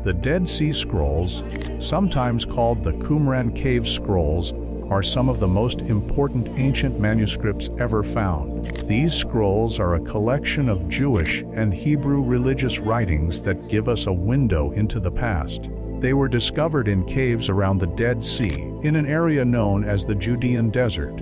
The Dead Sea Scrolls, sometimes called the Qumran Cave Scrolls, are some of the most important ancient manuscripts ever found. These scrolls are a collection of Jewish and Hebrew religious writings that give us a window into the past. They were discovered in caves around the Dead Sea, in an area known as the Judean Desert.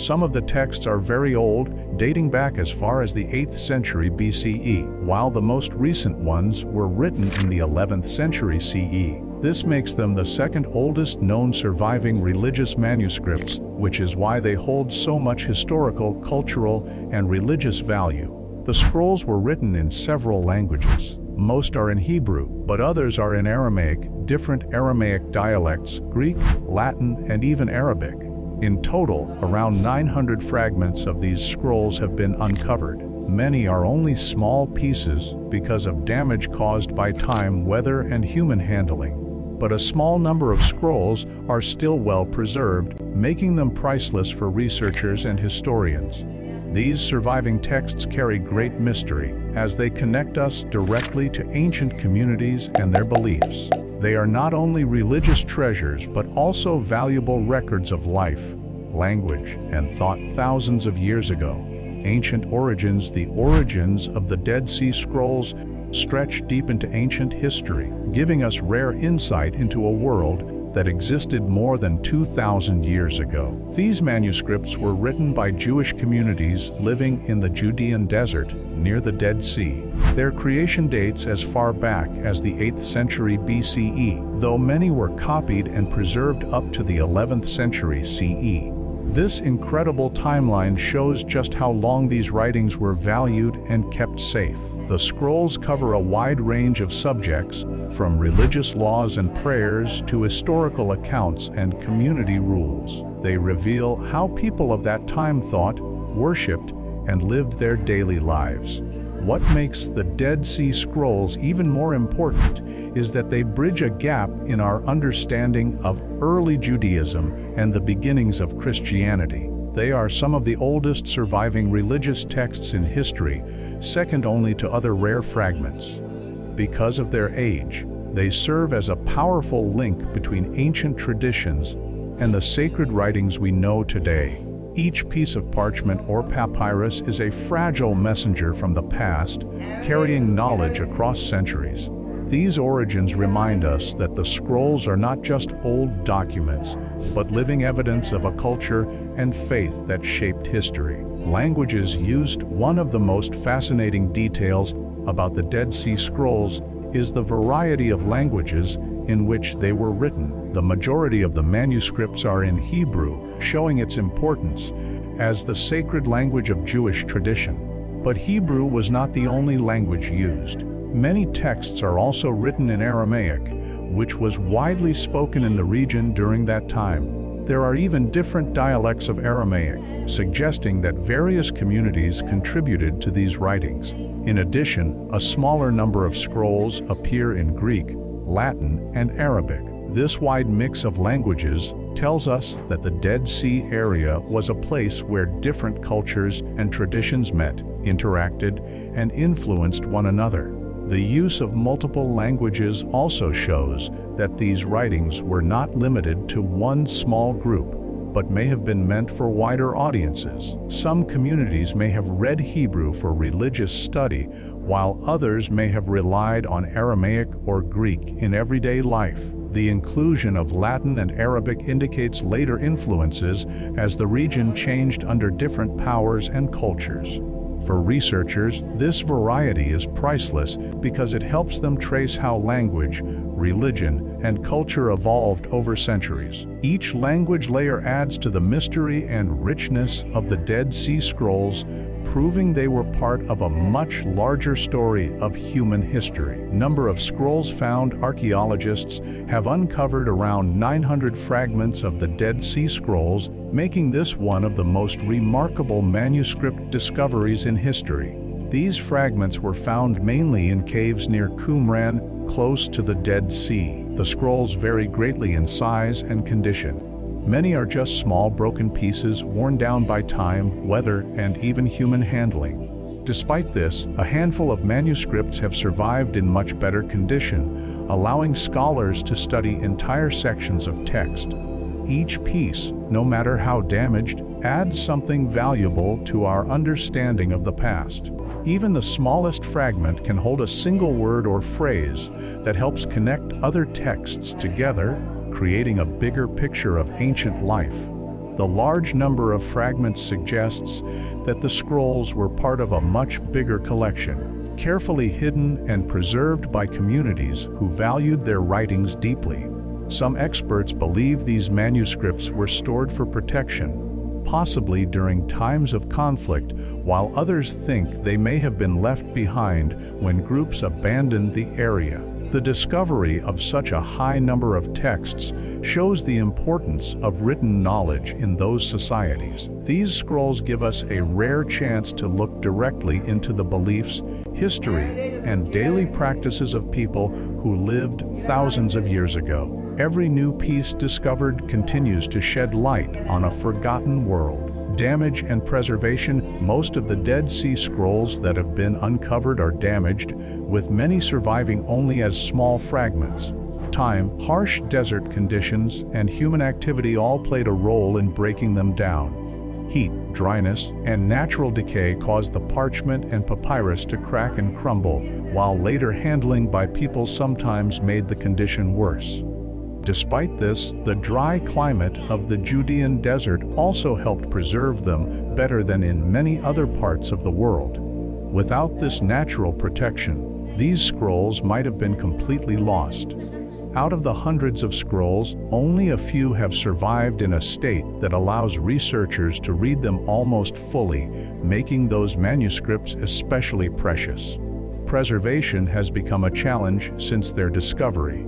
Some of the texts are very old, dating back as far as the 8th century BCE, while the most recent ones were written in the 11th century CE. This makes them the second oldest known surviving religious manuscripts, which is why they hold so much historical, cultural, and religious value. The scrolls were written in several languages. Most are in Hebrew, but others are in Aramaic, different Aramaic dialects, Greek, Latin, and even Arabic. In total, around 900 fragments of these scrolls have been uncovered. Many are only small pieces because of damage caused by time, weather, and human handling. But a small number of scrolls are still well preserved, making them priceless for researchers and historians. These surviving texts carry great mystery, as they connect us directly to ancient communities and their beliefs. They are not only religious treasures, but also valuable records of life, language, and thought thousands of years ago. Ancient origins. The origins of the Dead Sea Scrolls stretch deep into ancient history, giving us rare insight into a world that existed more than 2,000 years ago. These manuscripts were written by Jewish communities living in the Judean Desert near the Dead Sea. Their creation dates as far back as the 8th century BCE, though many were copied and preserved up to the 11th century CE. This incredible timeline shows just how long these writings were valued and kept safe. The scrolls cover a wide range of subjects, from religious laws and prayers to historical accounts and community rules. They reveal how people of that time thought, worshipped, and lived their daily lives. What makes the Dead Sea Scrolls even more important is that they bridge a gap in our understanding of early Judaism and the beginnings of Christianity. They are some of the oldest surviving religious texts in history, second only to other rare fragments. Because of their age, they serve as a powerful link between ancient traditions and the sacred writings we know today. Each piece of parchment or papyrus is a fragile messenger from the past, carrying knowledge across centuries. These origins remind us that the scrolls are not just old documents, but living evidence of a culture and faith that shaped history. Languages used. One of the most fascinating details about the Dead Sea Scrolls is the variety of languages in which they were written. The majority of the manuscripts are in Hebrew, showing its importance as the sacred language of Jewish tradition. But Hebrew was not the only language used. Many texts are also written in Aramaic, which was widely spoken in the region during that time. There are even different dialects of Aramaic, suggesting that various communities contributed to these writings. In addition, a smaller number of scrolls appear in Greek, Latin, and Arabic. This wide mix of languages tells us that the Dead Sea area was a place where different cultures and traditions met, interacted, and influenced one another. The use of multiple languages also shows that these writings were not limited to one small group, but may have been meant for wider audiences. Some communities may have read Hebrew for religious study, while others may have relied on Aramaic or Greek in everyday life. The inclusion of Latin and Arabic indicates later influences as the region changed under different powers and cultures. For researchers, this variety is priceless because it helps them trace how language, religion, and culture evolved over centuries. Each language layer adds to the mystery and richness of the Dead Sea Scrolls, proving they were part of a much larger story of human history. Number of scrolls found. Archaeologists have uncovered around 900 fragments of the Dead Sea Scrolls, making this one of the most remarkable manuscript discoveries in history. These fragments were found mainly in caves near Qumran, close to the Dead Sea. The scrolls vary greatly in size and condition. Many are just small broken pieces worn down by time, weather, and even human handling. Despite this, a handful of manuscripts have survived in much better condition, allowing scholars to study entire sections of text. Each piece, no matter how damaged, adds something valuable to our understanding of the past. Even the smallest fragment can hold a single word or phrase that helps connect other texts together, creating a bigger picture of ancient life. The large number of fragments suggests that the scrolls were part of a much bigger collection, carefully hidden and preserved by communities who valued their writings deeply. Some experts believe these manuscripts were stored for protection, possibly during times of conflict, while others think they may have been left behind when groups abandoned the area. The discovery of such a high number of texts shows the importance of written knowledge in those societies. These scrolls give us a rare chance to look directly into the beliefs, history, and daily practices of people who lived thousands of years ago. Every new piece discovered continues to shed light on a forgotten world. Damage and preservation. Most of the Dead Sea Scrolls that have been uncovered are damaged, with many surviving only as small fragments. Time, harsh desert conditions, and human activity all played a role in breaking them down. Heat, dryness, and natural decay caused the parchment and papyrus to crack and crumble, while later handling by people sometimes made the condition worse. Despite this, the dry climate of the Judean desert also helped preserve them better than in many other parts of the world. Without this natural protection, these scrolls might have been completely lost. Out of the hundreds of scrolls, only a few have survived in a state that allows researchers to read them almost fully, making those manuscripts especially precious. Preservation has become a challenge since their discovery.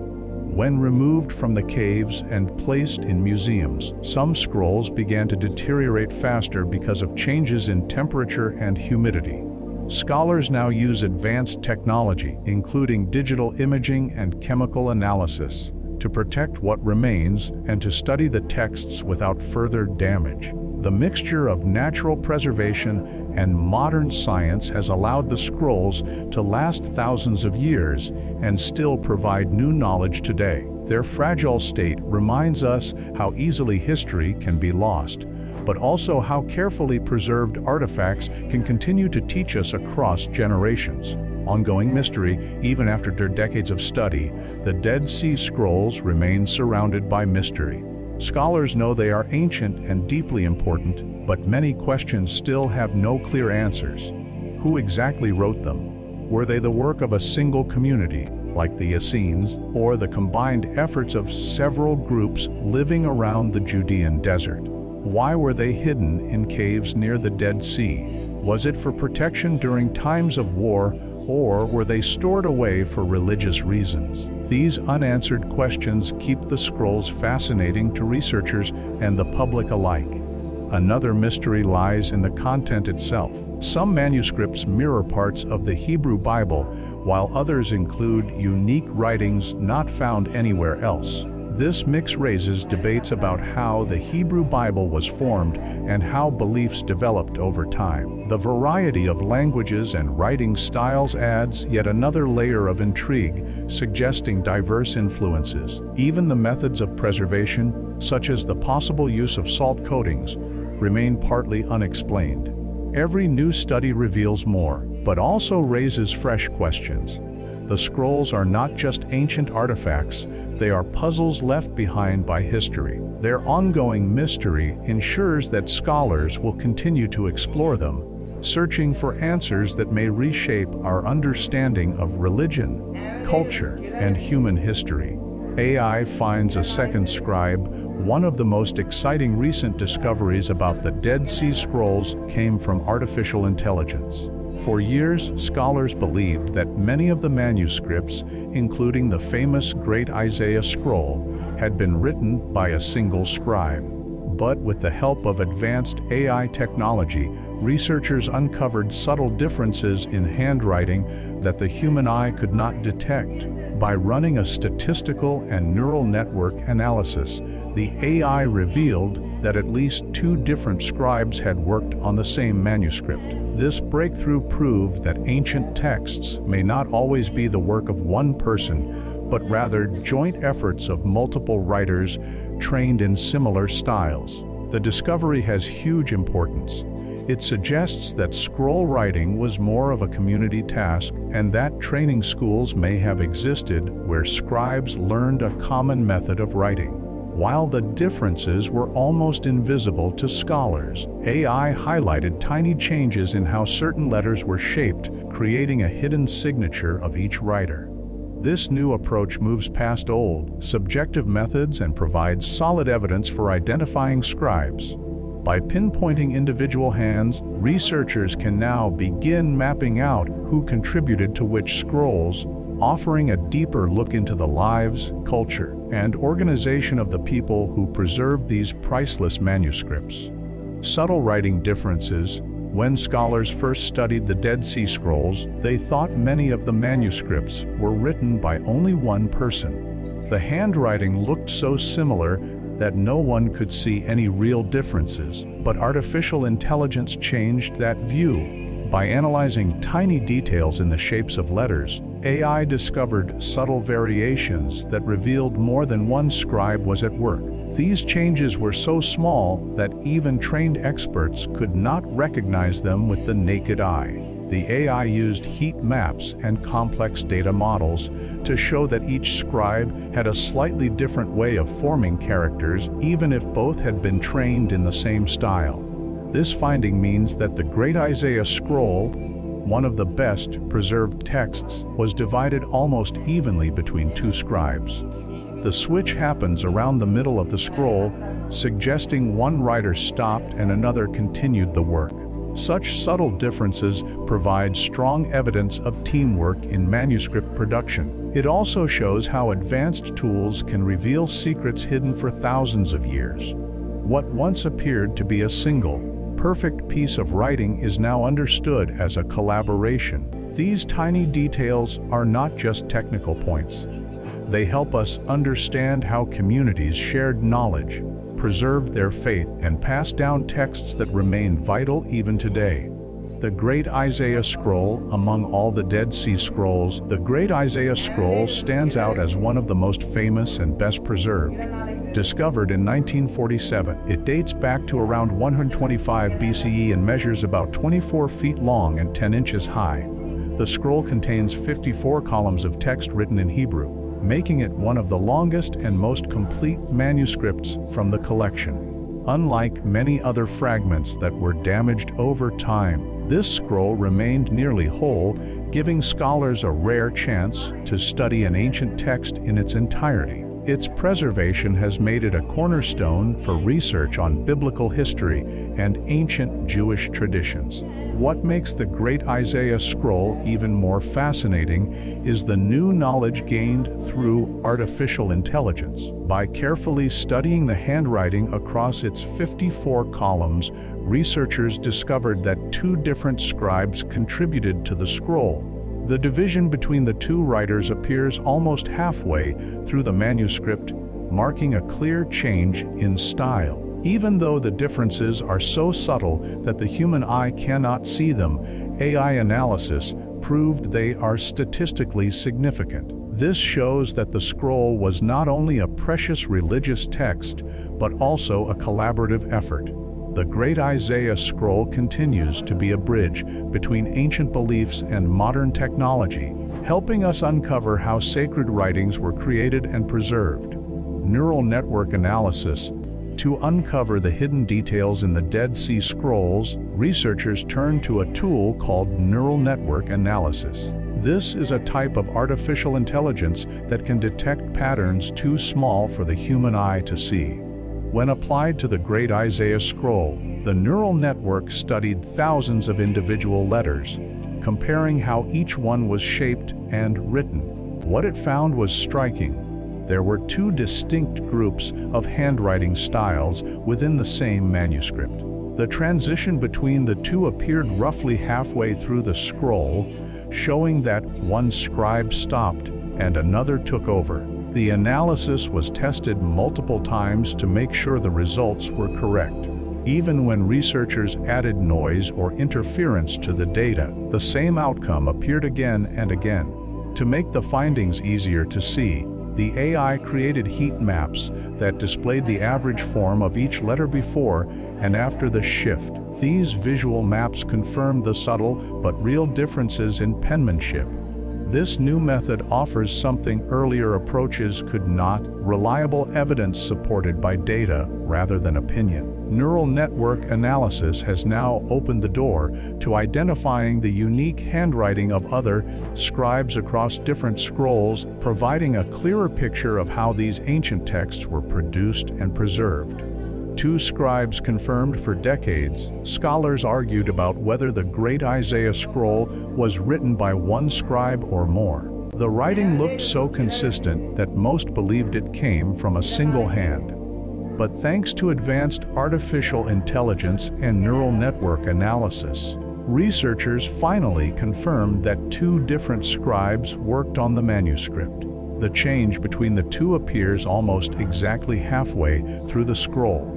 When removed from the caves and placed in museums, some scrolls began to deteriorate faster because of changes in temperature and humidity. Scholars now use advanced technology, including digital imaging and chemical analysis, to protect what remains and to study the texts without further damage. The mixture of natural preservation and modern science has allowed the scrolls to last thousands of years and still provide new knowledge today. Their fragile state reminds us how easily history can be lost, but also how carefully preserved artifacts can continue to teach us across generations. Ongoing mystery. Even after decades of study, the Dead Sea Scrolls remain surrounded by mystery. Scholars know they are ancient and deeply important, but many questions still have no clear answers. Who exactly wrote them? Were they the work of a single community, like the Essenes, or the combined efforts of several groups living around the Judean desert? Why were they hidden in caves near the Dead Sea? Was it for protection during times of war, or were they stored away for religious reasons? These unanswered questions keep the scrolls fascinating to researchers and the public alike. Another mystery lies in the content itself. Some manuscripts mirror parts of the Hebrew Bible, while others include unique writings not found anywhere else. This mix raises debates about how the Hebrew Bible was formed and how beliefs developed over time. The variety of languages and writing styles adds yet another layer of intrigue, suggesting diverse influences. Even the methods of preservation, such as the possible use of salt coatings, remain partly unexplained. Every new study reveals more, but also raises fresh questions. The scrolls are not just ancient artifacts, they are puzzles left behind by history. Their ongoing mystery ensures that scholars will continue to explore them, searching for answers that may reshape our understanding of religion, culture, and human history. AI finds a second scribe. One of the most exciting recent discoveries about the Dead Sea Scrolls came from artificial intelligence. For years, scholars believed that many of the manuscripts, including the famous Great Isaiah Scroll, had been written by a single scribe. But with the help of advanced AI technology, researchers uncovered subtle differences in handwriting that the human eye could not detect. By running a statistical and neural network analysis, the AI revealed that at least 2 different scribes had worked on the same manuscript. This breakthrough proved that ancient texts may not always be the work of one person, but rather joint efforts of multiple writers trained in similar styles. The discovery has huge importance. It suggests that scroll writing was more of a community task, and that training schools may have existed where scribes learned a common method of writing. While the differences were almost invisible to scholars, AI highlighted tiny changes in how certain letters were shaped, creating a hidden signature of each writer. This new approach moves past old, subjective methods and provides solid evidence for identifying scribes. By pinpointing individual hands, researchers can now begin mapping out who contributed to which scrolls, offering a deeper look into the lives, culture, and organization of the people who preserved these priceless manuscripts. Subtle writing differences. When scholars first studied the Dead Sea Scrolls, they thought many of the manuscripts were written by only one person. The handwriting looked so similar that no one could see any real differences, but artificial intelligence changed that view. By analyzing tiny details in the shapes of letters, AI discovered subtle variations that revealed more than one scribe was at work. These changes were so small that even trained experts could not recognize them with the naked eye. The AI used heat maps and complex data models to show that each scribe had a slightly different way of forming characters, even if both had been trained in the same style. This finding means that the Great Isaiah Scroll, one of the best preserved texts, was divided almost evenly between 2 scribes. The switch happens around the middle of the scroll, suggesting one writer stopped and another continued the work. Such subtle differences provide strong evidence of teamwork in manuscript production. It also shows how advanced tools can reveal secrets hidden for thousands of years. What once appeared to be a single, perfect piece of writing is now understood as a collaboration. These tiny details are not just technical points. They help us understand how communities shared knowledge, preserved their faith, and passed down texts that remain vital even today. The Great Isaiah Scroll. Among all the Dead Sea Scrolls, the Great Isaiah Scroll stands out as one of the most famous and best preserved. Discovered in 1947, it dates back to around 125 BCE and measures about 24 feet long and 10 inches high. The scroll contains 54 columns of text written in Hebrew, making it one of the longest and most complete manuscripts from the collection. Unlike many other fragments that were damaged over time, this scroll remained nearly whole, giving scholars a rare chance to study an ancient text in its entirety. Its preservation has made it a cornerstone for research on biblical history and ancient Jewish traditions. What makes the Great Isaiah Scroll even more fascinating is the new knowledge gained through artificial intelligence. By carefully studying the handwriting across its 54 columns, researchers discovered that 2 different scribes contributed to the scroll. The division between the 2 writers appears almost halfway through the manuscript, marking a clear change in style. Even though the differences are so subtle that the human eye cannot see them, AI analysis proved they are statistically significant. This shows that the scroll was not only a precious religious text, but also a collaborative effort. The Great Isaiah Scroll continues to be a bridge between ancient beliefs and modern technology, helping us uncover how sacred writings were created and preserved. Neural network analysis. To uncover the hidden details in the Dead Sea Scrolls, researchers turned to a tool called neural network analysis. This is a type of artificial intelligence that can detect patterns too small for the human eye to see. When applied to the Great Isaiah Scroll, the neural network studied thousands of individual letters, comparing how each one was shaped and written. What it found was striking. There were 2 distinct groups of handwriting styles within the same manuscript. The transition between the 2 appeared roughly halfway through the scroll, showing that one scribe stopped and another took over. The analysis was tested multiple times to make sure the results were correct. Even when researchers added noise or interference to the data, the same outcome appeared again and again. To make the findings easier to see, the AI created heat maps that displayed the average form of each letter before and after the shift. These visual maps confirmed the subtle but real differences in penmanship. This new method offers something earlier approaches could not: reliable evidence supported by data rather than opinion. Neural network analysis has now opened the door to identifying the unique handwriting of other scribes across different scrolls, providing a clearer picture of how these ancient texts were produced and preserved. Two scribes confirmed for decades, scholars argued about whether the Great Isaiah Scroll was written by one scribe or more. The writing looked so consistent that most believed it came from a single hand. But thanks to advanced artificial intelligence and neural network analysis, researchers finally confirmed that two different scribes worked on the manuscript. The change between the two appears almost exactly halfway through the scroll.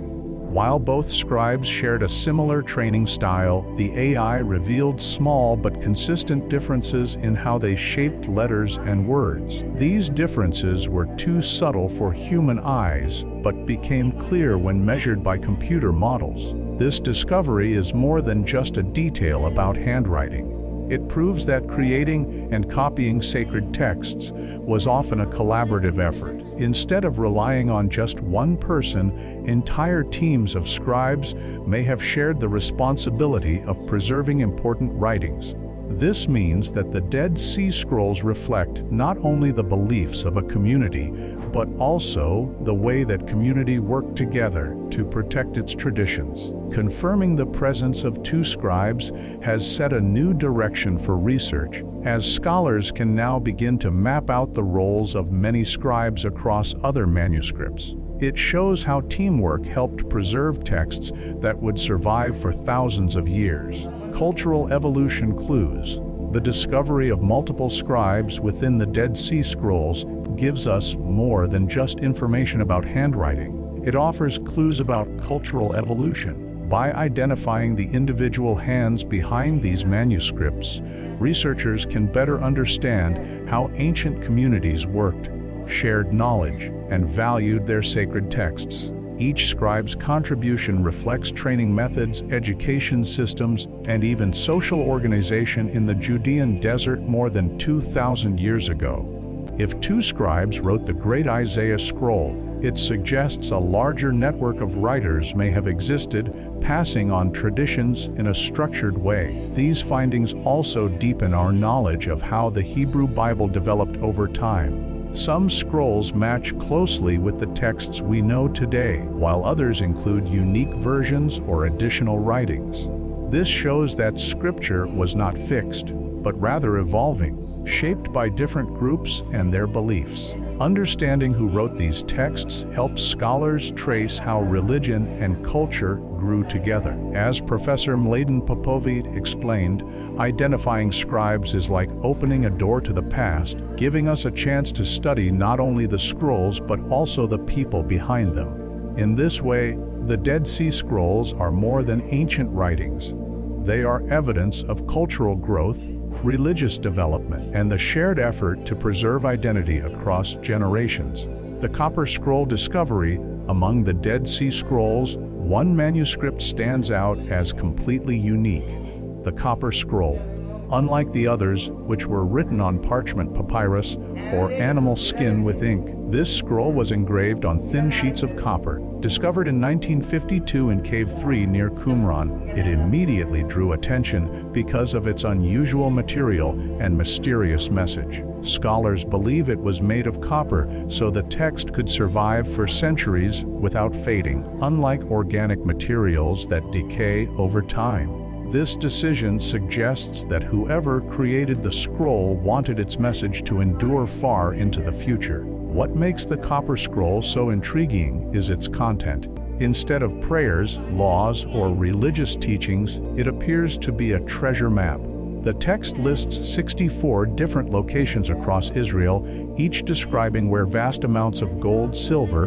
While both scribes shared a similar training style, the AI revealed small but consistent differences in how they shaped letters and words. These differences were too subtle for human eyes, but became clear when measured by computer models. This discovery is more than just a detail about handwriting. It proves that creating and copying sacred texts was often a collaborative effort. Instead of relying on just one person, entire teams of scribes may have shared the responsibility of preserving important writings. This means that the Dead Sea Scrolls reflect not only the beliefs of a community, but also the way that community worked together to protect its traditions. Confirming the presence of two scribes has set a new direction for research, as scholars can now begin to map out the roles of many scribes across other manuscripts. It shows how teamwork helped preserve texts that would survive for thousands of years. Cultural evolution clues. The discovery of multiple scribes within the Dead Sea Scrolls gives us more than just information about handwriting. It offers clues about cultural evolution. By identifying the individual hands behind these manuscripts, researchers can better understand how ancient communities worked, shared knowledge, and valued their sacred texts. Each scribe's contribution reflects training methods, education systems, and even social organization in the Judean desert more than 2,000 years ago. If two scribes wrote the Great Isaiah Scroll, it suggests a larger network of writers may have existed, passing on traditions in a structured way. These findings also deepen our knowledge of how the Hebrew Bible developed over time. Some scrolls match closely with the texts we know today, while others include unique versions or additional writings. This shows that Scripture was not fixed, but rather evolving, shaped by different groups and their beliefs. Understanding who wrote these texts helps scholars trace how religion and culture grew together. As Professor Mladen Popovic explained, identifying scribes is like opening a door to the past, giving us a chance to study not only the scrolls but also the people behind them. In this way, the Dead Sea Scrolls are more than ancient writings. They are evidence of cultural growth, religious development, and the shared effort to preserve identity across generations. The Copper Scroll discovery. Among the Dead Sea Scrolls, one manuscript stands out as completely unique: the Copper Scroll. Unlike the others, which were written on parchment papyrus or animal skin with ink, this scroll was engraved on thin sheets of copper. Discovered in 1952 in Cave 3 near Qumran, it immediately drew attention because of its unusual material and mysterious message. Scholars believe it was made of copper, so the text could survive for centuries without fading, unlike organic materials that decay over time. This decision suggests that whoever created the scroll wanted its message to endure far into the future. What makes the Copper Scroll so intriguing is its content. Instead of prayers, laws, or religious teachings, it appears to be a treasure map. The text lists 64 different locations across Israel, each describing where vast amounts of gold, silver,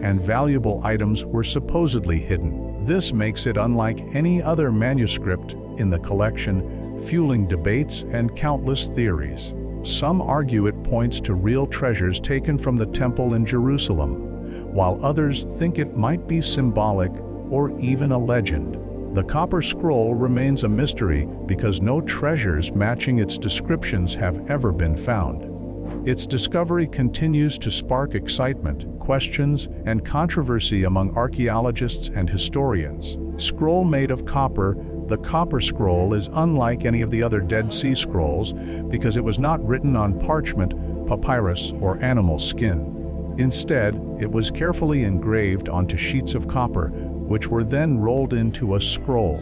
and valuable items were supposedly hidden. This makes it unlike any other manuscript in the collection, fueling debates and countless theories. Some argue it points to real treasures taken from the temple in Jerusalem, while others think it might be symbolic or even a legend. The copper scroll remains a mystery because no treasures matching its descriptions have ever been found. Its discovery continues to spark excitement, questions, and controversy among archaeologists and historians. Scroll made of copper, the Copper Scroll is unlike any of the other Dead Sea Scrolls because it was not written on parchment, papyrus, or animal skin. Instead, it was carefully engraved onto sheets of copper, which were then rolled into a scroll.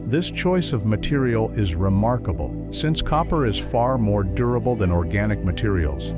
This choice of material is remarkable, since copper is far more durable than organic materials.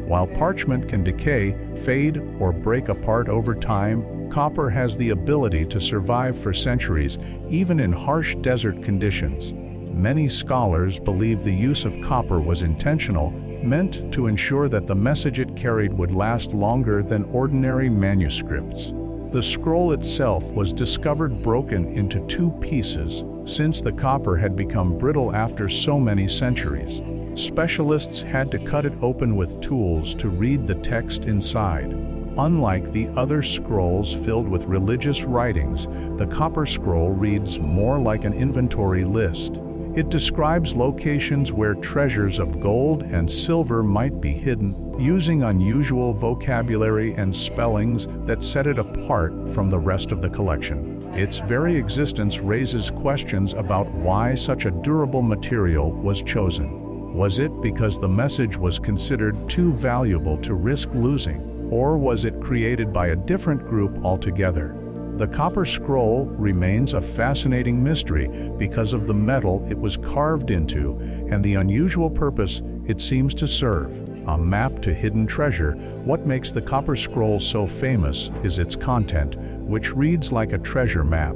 While parchment can decay, fade, or break apart over time, copper has the ability to survive for centuries, even in harsh desert conditions. Many scholars believe the use of copper was intentional, meant to ensure that the message it carried would last longer than ordinary manuscripts. The scroll itself was discovered broken into 2 pieces, since the copper had become brittle after so many centuries. Specialists had to cut it open with tools to read the text inside. Unlike the other scrolls filled with religious writings, the Copper Scroll reads more like an inventory list. It describes locations where treasures of gold and silver might be hidden, using unusual vocabulary and spellings that set it apart from the rest of the collection. Its very existence raises questions about why such a durable material was chosen. Was it because the message was considered too valuable to risk losing, or was it created by a different group altogether? The Copper Scroll remains a fascinating mystery because of the metal it was carved into and the unusual purpose it seems to serve. A map to hidden treasure. What makes the Copper Scroll so famous is its content, which reads like a treasure map.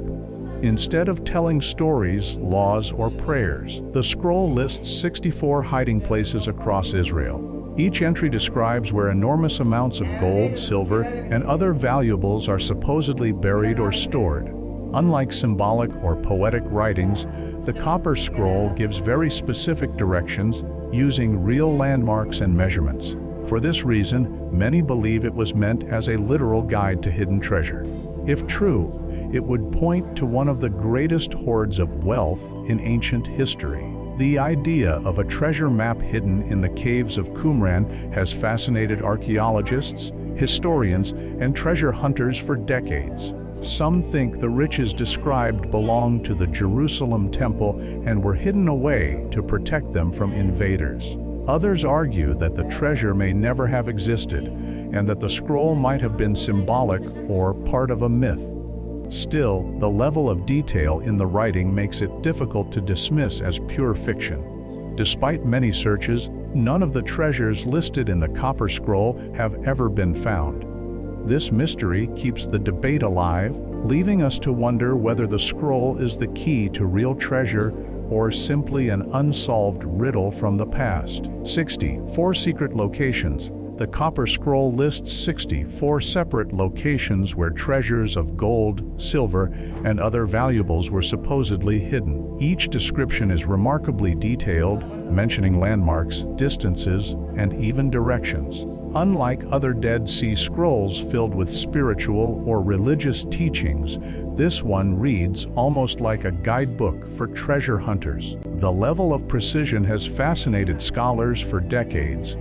Instead of telling stories, laws, or prayers, the scroll lists 64 hiding places across Israel. Each entry describes where enormous amounts of gold, silver, and other valuables are supposedly buried or stored. Unlike symbolic or poetic writings, the Copper Scroll gives very specific directions using real landmarks and measurements. For this reason, many believe it was meant as a literal guide to hidden treasure. If true, it would point to one of the greatest hoards of wealth in ancient history. The idea of a treasure map hidden in the caves of Qumran has fascinated archaeologists, historians, and treasure hunters for decades. Some think the riches described belonged to the Jerusalem temple and were hidden away to protect them from invaders. Others argue that the treasure may never have existed and that the scroll might have been symbolic or part of a myth. Still, the level of detail in the writing makes it difficult to dismiss as pure fiction. Despite many searches, none of the treasures listed in the Copper Scroll have ever been found. This mystery keeps the debate alive, leaving us to wonder whether the scroll is the key to real treasure or simply an unsolved riddle from the past. 64 secret locations. The Copper Scroll lists 64 separate locations where treasures of gold, silver, and other valuables were supposedly hidden. Each description is remarkably detailed, mentioning landmarks, distances, and even directions. Unlike other Dead Sea Scrolls filled with spiritual or religious teachings, this one reads almost like a guidebook for treasure hunters. The level of precision has fascinated scholars for decades,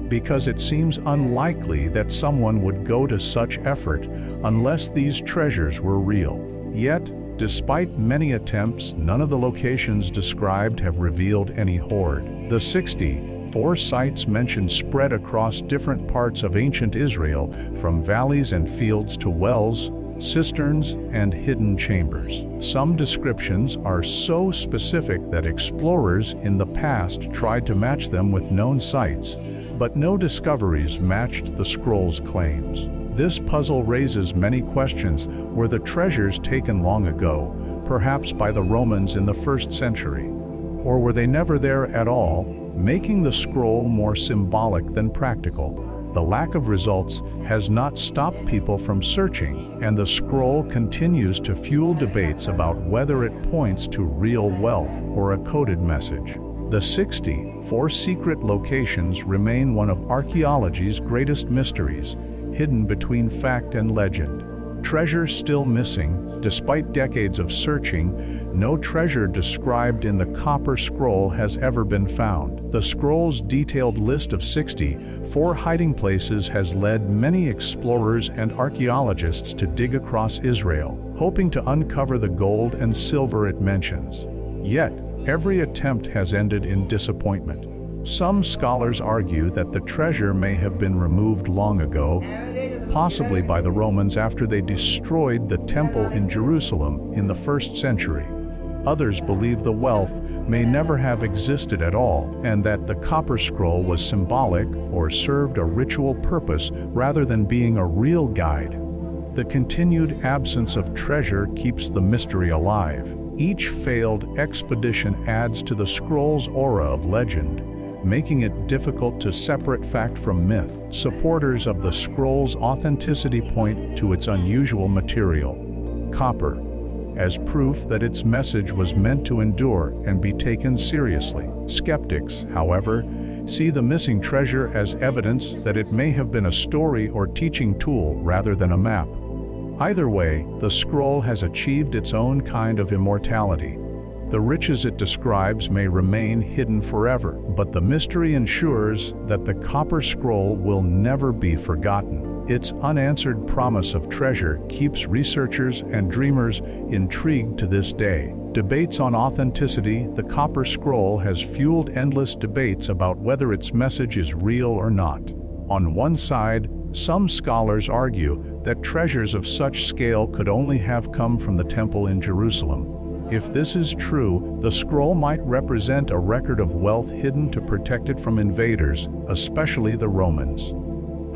because it seems unlikely that someone would go to such effort unless these treasures were real. Yet, despite many attempts, none of the locations described have revealed any hoard. The 64 sites mentioned spread across different parts of ancient Israel, from valleys and fields to wells, cisterns, and hidden chambers. Some descriptions are so specific that explorers in the past tried to match them with known sites, but no discoveries matched the scroll's claims. This puzzle raises many questions. Were the treasures taken long ago, perhaps by the Romans in the 1st century? Or were they never there at all, making the scroll more symbolic than practical? The lack of results has not stopped people from searching, and the scroll continues to fuel debates about whether it points to real wealth or a coded message. The 64 secret locations remain one of archaeology's greatest mysteries, hidden between fact and legend. Treasure still missing. Despite decades of searching, no treasure described in the copper scroll has ever been found. The scroll's detailed list of 64 hiding places has led many explorers and archaeologists to dig across Israel, hoping to uncover the gold and silver it mentions. Yet, every attempt has ended in disappointment. Some scholars argue that the treasure may have been removed long ago, possibly by the Romans after they destroyed the temple in Jerusalem in the 1st century. Others believe the wealth may never have existed at all, and that the copper scroll was symbolic or served a ritual purpose rather than being a real guide. The continued absence of treasure keeps the mystery alive. Each failed expedition adds to the scroll's aura of legend, making it difficult to separate fact from myth. Supporters of the scroll's authenticity point to its unusual material, copper, as proof that its message was meant to endure and be taken seriously. Skeptics, however, see the missing treasure as evidence that it may have been a story or teaching tool rather than a map. Either way, the scroll has achieved its own kind of immortality. The riches it describes may remain hidden forever, but the mystery ensures that the copper scroll will never be forgotten. Its unanswered promise of treasure keeps researchers and dreamers intrigued to this day. Debates on authenticity. The copper scroll has fueled endless debates about whether its message is real or not. On one side, some scholars argue that treasures of such scale could only have come from the temple in Jerusalem. If this is true, the scroll might represent a record of wealth hidden to protect it from invaders, especially the Romans.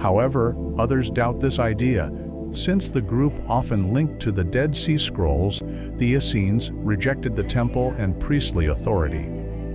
However, others doubt this idea. Since the group often linked to the Dead Sea Scrolls, the Essenes rejected the temple and priestly authority.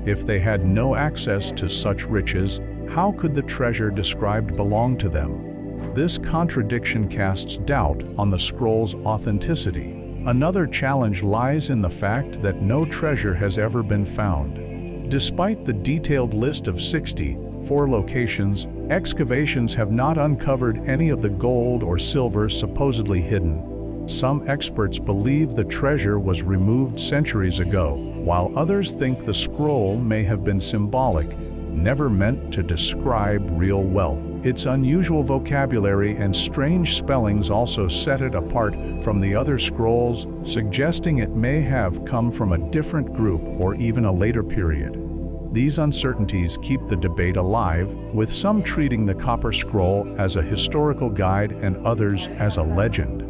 If they had no access to such riches, how could the treasure described belong to them? This contradiction casts doubt on the scroll's authenticity. Another challenge lies in the fact that no treasure has ever been found. Despite the detailed list of 64 locations, excavations have not uncovered any of the gold or silver supposedly hidden. Some experts believe the treasure was removed centuries ago, while others think the scroll may have been symbolic, never meant to describe real wealth. Its unusual vocabulary and strange spellings also set it apart from the other scrolls, suggesting it may have come from a different group or even a later period. These uncertainties keep the debate alive, with some treating the copper scroll as a historical guide and others as a legend.